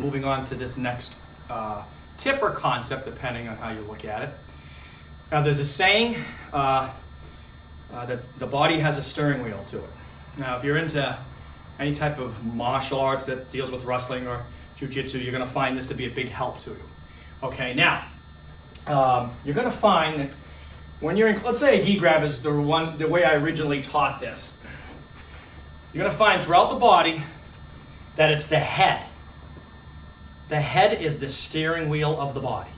moving on to this next tip or concept, depending on how you look at it. Now, there's a saying that the body has a steering wheel to it. Now, if you're into any type of martial arts that deals with wrestling or jiu-jitsu, you're going to find this to be a big help to you. Okay, now, you're going to find that when you're in, let's say a gi grab is the way I originally taught this. You're going to find throughout the body that it's the head. The head is the steering wheel of the body.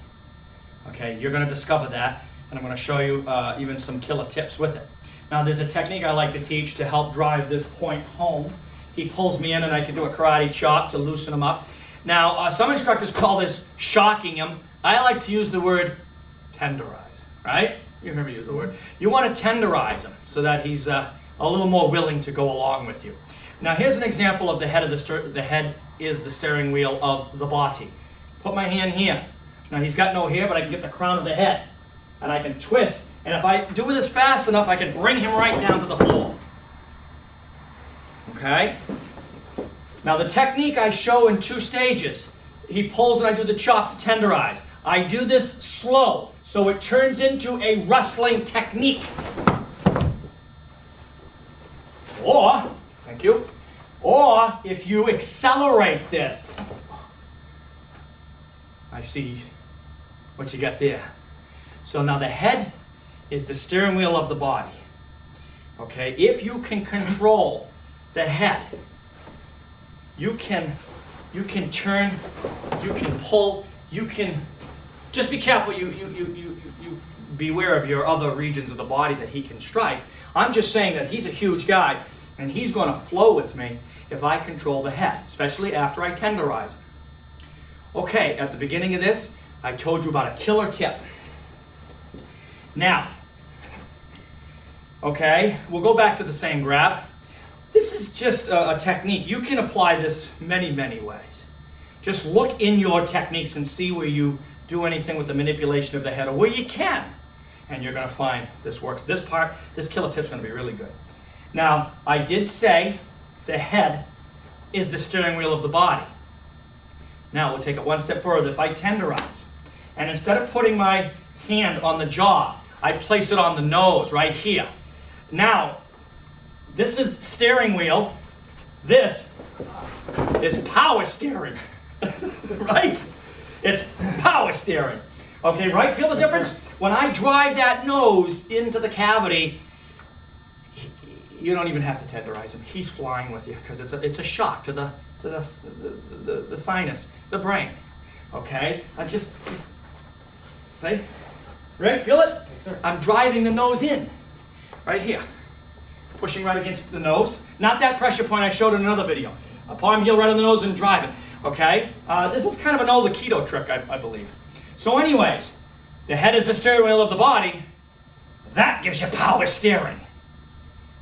Okay, you're going to discover that, and I'm going to show you even some killer tips with it. Now, there's a technique I like to teach to help drive this point home. He pulls me in, and I can do a karate chop to loosen him up. Now, some instructors call this shocking him. I like to use the word tenderize, right? You heard me use the word. You want to tenderize him so that he's a little more willing to go along with you. Now, here's an example of the head of the head is the steering wheel of the body. Put my hand here. Now, he's got no hair, but I can get the crown of the head, and I can twist. And if I do this fast enough, I can bring him right down to the floor. Okay? Now, the technique I show in 2 stages. He pulls and I do the chop to tenderize. I do this slow, so it turns into a wrestling technique. Or, thank you, or if you accelerate this. I see what you got there. So now the head is the steering wheel of the body. Okay, if you can control the head, you can turn, you can pull, you can, just be careful, you beware of your other regions of the body that he can strike. I'm just saying that he's a huge guy, and he's going to flow with me if I control the head, especially after I tenderize him. Okay, at the beginning of this, I told you about a killer tip. Now, okay, we'll go back to the same grab. This is just a technique. You can apply this many, many ways. Just look in your techniques and see where you do anything with the manipulation of the head or where you can. And you're going to find this works. This killer tip is going to be really good. Now, I did say the head is the steering wheel of the body. Now, we'll take it one step further. If I tenderize, and instead of putting my hand on the jaw, I place it on the nose right here. Now, this is steering wheel. This is power steering. Right? It's power steering. Okay, right? Feel the difference? When I drive that nose into the cavity, you don't even have to tenderize him. He's flying with you because it's a shock to the sinus, the brain. Okay? See? Right? Feel it? Yes, sir. I'm driving the nose in. Right here. Pushing right against the nose. Not that pressure point I showed in another video. A palm heel right on the nose and drive it. Okay? This is kind of an old Aikido trick, I believe. So anyways, the head is the steering wheel of the body. That gives you power steering.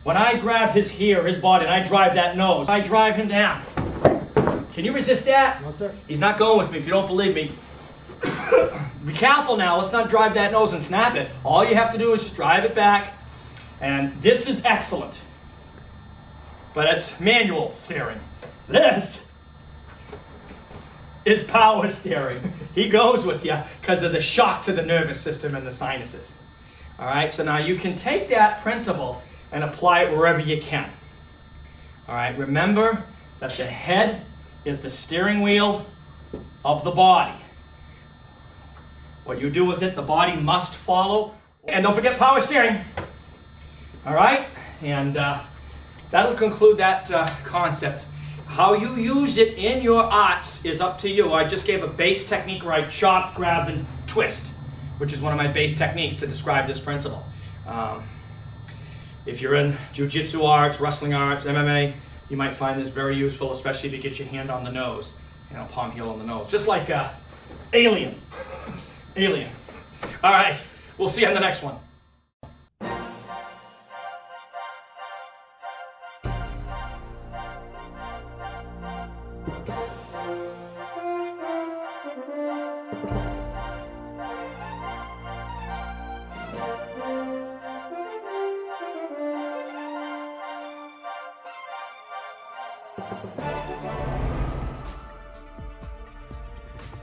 When I grab his body, and I drive that nose, I drive him down. Can you resist that? No, sir. He's not going with me if you don't believe me. Be careful now. Let's not drive that nose and snap it. All you have to do is just drive it back. And this is excellent. But it's manual steering. This is power steering. He goes with you because of the shock to the nervous system and the sinuses. All right, so now you can take that principle and apply it wherever you can. All right, remember that the head is the steering wheel of the body. What you do with it, the body must follow. And don't forget power steering. All right, and that'll conclude that concept. How you use it in your arts is up to you. I just gave a base technique where I chop, grab, and twist, which is one of my base techniques to describe this principle. If you're in jiu-jitsu arts, wrestling arts, MMA, you might find this very useful, especially if you get your hand on the nose, palm heel on the nose, just like Alien. Alien. All right, we'll see you on the next one.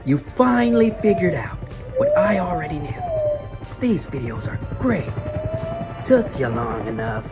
You finally figured out what I already knew. These videos are great. Took you long enough.